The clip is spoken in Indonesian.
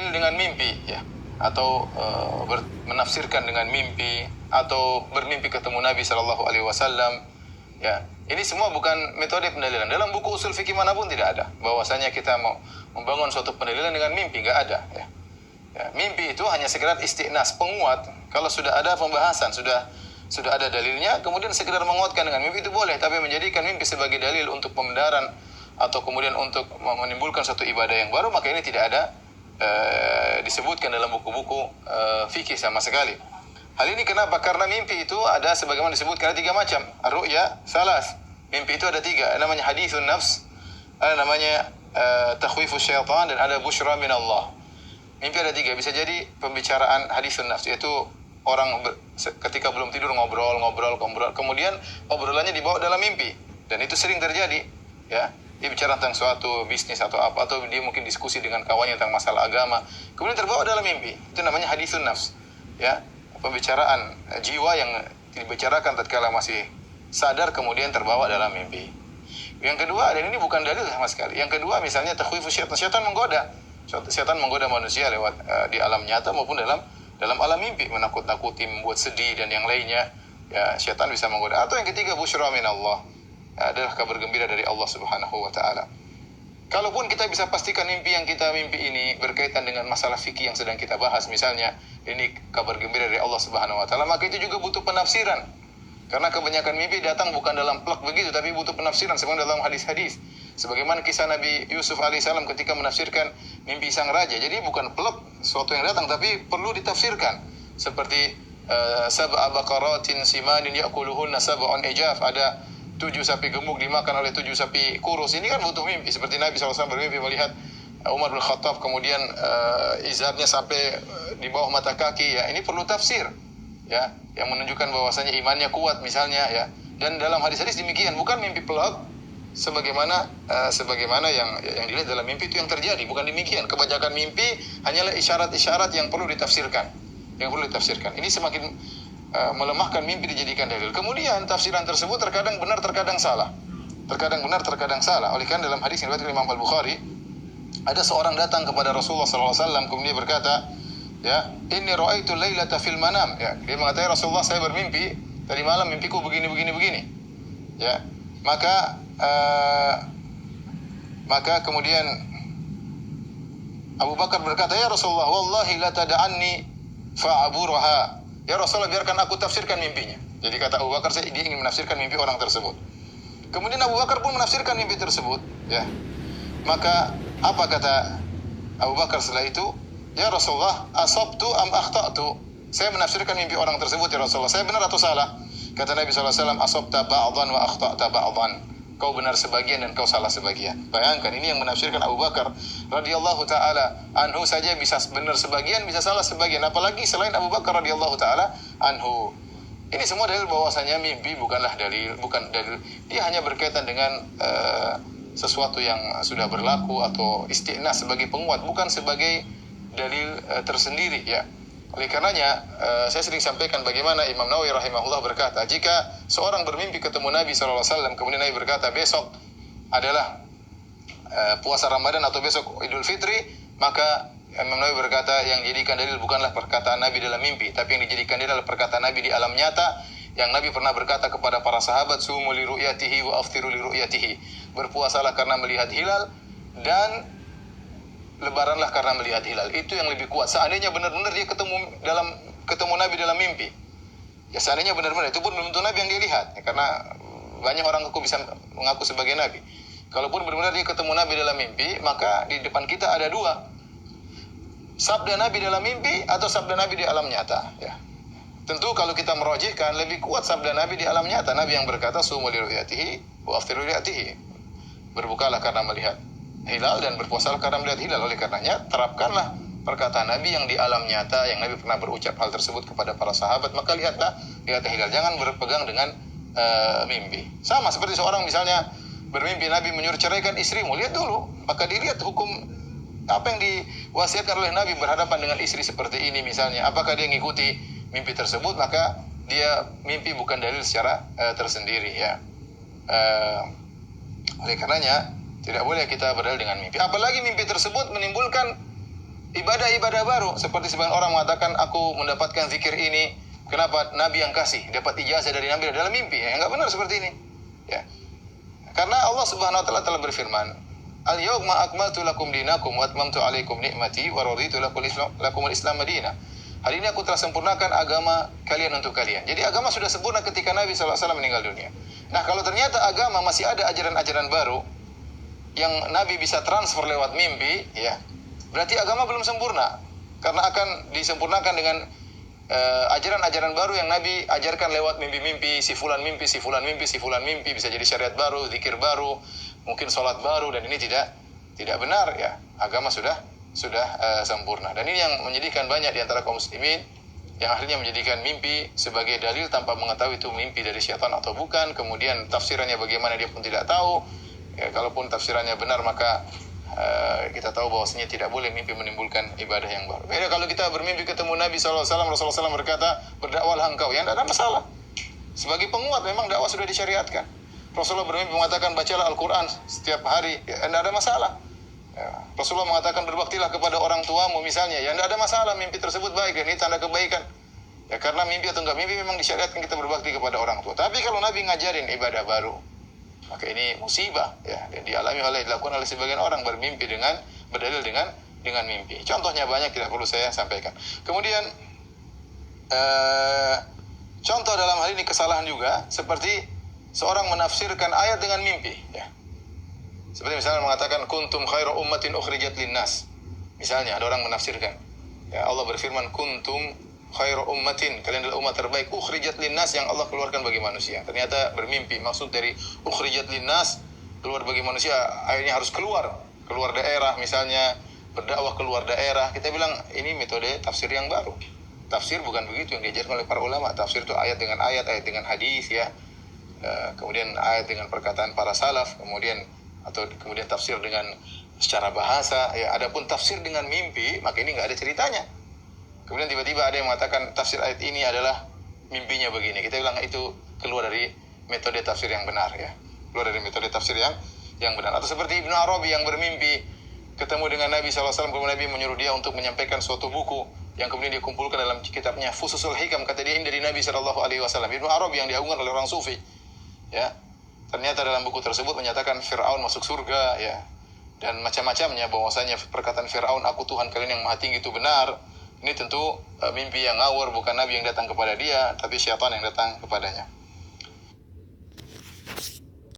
berdalil dengan mimpi, ya, atau menafsirkan dengan mimpi, atau bermimpi ketemu Nabi Shallallahu Alaihi Wasallam, ya, ini semua bukan metode pendalilan. Dalam buku usul fikih manapun tidak ada bahwasanya kita mau membangun suatu pendalilan dengan mimpi, nggak ada, ya. Ya, mimpi itu hanya sekedar istiqnas, penguat. Kalau sudah ada pembahasan, sudah ada dalilnya, kemudian sekedar menguatkan dengan mimpi itu boleh, tapi menjadikan mimpi sebagai dalil untuk pembenaran atau kemudian untuk menimbulkan suatu ibadah yang baru, maka ini tidak ada disebutkan dalam buku-buku fikih sama sekali. Hal ini kenapa? Karena mimpi itu ada sebagaimana disebutkan ada 3 macam. Ar-ru'ya salas. Mimpi itu ada 3. Namanya hadithun nafs, ada namanya takhwifus syaitan, dan ada busyra min Allah. Mimpi ada 3. Bisa jadi pembicaraan hadithun nafs, yaitu orang ketika belum tidur ngobrol, kemudian obrolannya dibawa dalam mimpi, dan itu sering terjadi, ya. Dia bicara tentang suatu bisnis atau apa, atau dia mungkin diskusi dengan kawannya tentang masalah agama, kemudian terbawa dalam mimpi. Itu namanya hadithun nafs, ya. Pembicaraan jiwa yang dibicarakan tatkala masih sadar kemudian terbawa dalam mimpi. Yang kedua, dan ini bukan dalil sama sekali. Yang kedua misalnya takhwifus syaitan, syaitan menggoda. Syaitan menggoda manusia lewat di alam nyata maupun dalam alam mimpi, menakut-nakuti, membuat sedih dan yang lainnya. Ya, syaitan bisa menggoda. Atau yang ketiga, busyra min Allah, adalah kabar gembira dari Allah Subhanahu wa taala. Kalaupun kita bisa pastikan mimpi yang kita mimpi ini berkaitan dengan masalah fikih yang sedang kita bahas, misalnya ini kabar gembira dari Allah Subhanahu wa taala, maka itu juga butuh penafsiran. Karena kebanyakan mimpi datang bukan dalam plak begitu, tapi butuh penafsiran sebagaimana dalam hadis-hadis. Sebagaimana kisah Nabi Yusuf alaihissalam ketika menafsirkan mimpi sang raja. Jadi bukan plak suatu yang datang, tapi perlu ditafsirkan. Seperti sab'a baqaratin simanin ya'kuluhunna sab'un ijaf, ada 7 sapi gemuk dimakan oleh 7 sapi kurus. Ini kan butuh mimpi. Seperti Nabi SAW bermimpi melihat Umar bin Khattab kemudian izarnya sampai di bawah mata kaki, ya. Ini perlu tafsir, ya, yang menunjukkan bahwasanya imannya kuat misalnya, ya. Dan dalam hadis-hadis demikian, bukan mimpi pelak sebagaimana yang dilihat dalam mimpi itu yang terjadi, bukan demikian. Kebanyakan mimpi hanyalah isyarat-isyarat yang perlu ditafsirkan. Ini semakin melemahkan mimpi dijadikan dalil. Kemudian tafsiran tersebut terkadang benar, terkadang salah. Oleh karena dalam hadis yang diriwayatkan Imam Al-Bukhari, ada seorang datang kepada Rasulullah SAW, kemudian berkata, ya, inni ra'aitu lailata fil manam, ya. Dia mengatakan, Rasulullah, saya bermimpi tadi malam, mimpiku begini, ya. Maka kemudian Abu Bakar berkata, ya Rasulullah, wallahi la tada'anni fa'aburaha. Ya Rasulullah, biarkan aku tafsirkan mimpinya. Jadi kata Abu Bakar, dia ingin menafsirkan mimpi orang tersebut. Kemudian Abu Bakar pun menafsirkan mimpi tersebut, ya. Maka apa kata Abu Bakar setelah itu? Ya Rasulullah, asabtu am akhta'tu? Saya menafsirkan mimpi orang tersebut, ya Rasulullah, saya benar atau salah? Kata Nabi SAW, asabta ba'dhan wa akhta'ta ba'dhan. Kau benar sebagian dan kau salah sebagian. Bayangkan, ini yang menafsirkan Abu Bakar radhiyallahu taala anhu saja bisa benar sebagian, bisa salah sebagian, apalagi selain Abu Bakar radhiyallahu taala anhu. Ini semua dalil bahwasanya mimpi bukanlah dalil, dia hanya berkaitan dengan sesuatu yang sudah berlaku atau istiqnas sebagai penguat, bukan sebagai dalil tersendiri, ya. Oleh karenanya saya sering sampaikan bagaimana Imam Nawawi rahimahullah berkata, jika seorang bermimpi ketemu Nabi SAW, kemudian Nabi berkata besok adalah puasa Ramadan atau besok Idul Fitri, maka Imam Nawawi berkata yang dijadikan dalil bukanlah perkataan Nabi dalam mimpi, tapi yang dijadikan dalil adalah perkataan Nabi di alam nyata, yang Nabi pernah berkata kepada para sahabat, sumu li ru'yatihi wa aftiru li ru'yatihi. Berpuasalah karena melihat hilal dan lebaranlah karena melihat hilal. Itu yang lebih kuat. Seandainya benar-benar dia ketemu Nabi dalam mimpi, ya seandainya benar-benar, itu pun belum tentu Nabi yang dia lihat, ya, karena banyak orang bisa mengaku sebagai Nabi. Kalaupun benar-benar dia ketemu Nabi dalam mimpi, maka di depan kita ada 2, sabda Nabi dalam mimpi atau sabda Nabi di alam nyata, ya. Tentu kalau kita merojihkan, lebih kuat sabda Nabi di alam nyata. Nabi yang berkata, sumu li ru'yatihi wa aftiru li ru'yatihi. Berbukalah karena melihat hilal dan berpuasalah karena melihat hilal. Oleh karenanya, terapkanlah perkataan Nabi yang di alam nyata, yang Nabi pernah berucap hal tersebut kepada para sahabat. Maka lihatlah hilal. Jangan berpegang dengan mimpi. Sama seperti seorang misalnya bermimpi Nabi menyuruh ceraikan istrimu, lihat dulu. Maka dilihat hukum apa yang diwasiatkan oleh Nabi berhadapan dengan istri seperti ini misalnya. Apakah dia mengikuti mimpi tersebut? Maka dia mimpi bukan dalil secara tersendiri, ya. Oleh karenanya tidak boleh kita berdalil dengan mimpi. Apalagi mimpi tersebut menimbulkan ibadah-ibadah baru. Seperti sebagian orang mengatakan, aku mendapatkan zikir ini, kenapa Nabi yang kasih, dapat ijazah dari Nabi dalam mimpi. Ya, enggak benar seperti ini. Ya. Karena Allah Subhanahu wa taala telah berfirman, "Al-yauma akmaltu lakum dinakum wa atmamtu 'alaikum ni'mati wa raditu lakumul Islam madinah." Hari ini aku telah sempurnakan agama kalian untuk kalian. Jadi agama sudah sempurna ketika Nabi SAW meninggal dunia. Nah, kalau ternyata agama masih ada ajaran-ajaran baru yang Nabi bisa transfer lewat mimpi, ya, berarti agama belum sempurna. Karena akan disempurnakan dengan ajaran-ajaran baru yang Nabi ajarkan lewat mimpi-mimpi, si fulan mimpi, si fulan mimpi, si fulan mimpi, bisa jadi syariat baru, zikir baru, mungkin sholat baru, dan ini tidak benar, ya. Agama sudah sempurna. Dan ini yang menyedihkan banyak di antara kaum muslimin, yang akhirnya menjadikan mimpi sebagai dalil tanpa mengetahui itu mimpi dari syaitan atau bukan. Kemudian tafsirannya bagaimana dia pun tidak tahu. Ya, kalaupun tafsirannya benar, maka kita tahu bahwasanya tidak boleh mimpi menimbulkan ibadah yang baru. Beda kalau kita bermimpi ketemu Nabi SAW, Rasulullah SAW berkata, berdakwahlah engkau, ya tidak ada masalah. Sebagai penguat memang dakwah sudah disyariatkan. Rasulullah bermimpi mengatakan, bacalah Al-Quran setiap hari, ya tidak ada masalah. Ya, Rasulullah mengatakan, berbaktilah kepada orang tuamu misalnya, ya tidak ada masalah, mimpi tersebut baik, dan ini tanda kebaikan. Ya, karena mimpi atau enggak mimpi memang disyariatkan kita berbakti kepada orang tua. Tapi kalau Nabi ngajarin ibadah baru, maka ini musibah, ya, dan dilakukan oleh sebagian orang, bermimpi berdalil dengan mimpi. Contohnya banyak, tidak perlu saya sampaikan. Kemudian contoh dalam hal ini kesalahan juga, seperti seorang menafsirkan ayat dengan mimpi, ya. Seperti misalnya mengatakan kuntum khairu ummatin ukhrijat linnas. Misalnya ada orang menafsirkan, ya, Allah berfirman kuntum khairu ummatin, kalian adalah umat terbaik, ukhrijat linnas, yang Allah keluarkan bagi manusia. Ternyata bermimpi, maksud dari ukhrijat linnas, keluar bagi manusia, akhirnya harus keluar daerah, misalnya berdakwah keluar daerah. Kita bilang ini metode tafsir yang baru. Tafsir bukan begitu yang diajarkan oleh para ulama. Tafsir itu ayat dengan ayat dengan hadis, ya. Kemudian ayat dengan perkataan para salaf, kemudian tafsir dengan secara bahasa, ya. Adapun tafsir dengan mimpi, maka ini nggak ada ceritanya. Kemudian tiba-tiba ada yang mengatakan tafsir ayat ini adalah mimpinya begini. Kita bilang itu keluar dari metode tafsir yang benar, ya. Keluar dari metode tafsir yang benar. Atau seperti Ibnu Arabi yang bermimpi ketemu dengan Nabi SAW, kemudian Nabi menyuruh dia untuk menyampaikan suatu buku yang kemudian dia kumpulkan dalam kitabnya Fususul Hikam. Kata dia ini dari Nabi SAW. Ibnu Arabi yang diagungkan oleh orang sufi, ya. Ternyata dalam buku tersebut menyatakan Fir'aun masuk surga, ya, dan macam-macamnya, bahwasanya perkataan Fir'aun, aku Tuhan kalian yang maha tinggi, itu benar. Ini tentu mimpi yang ngawur, bukan Nabi yang datang kepada dia, tapi syaitan yang datang kepadanya.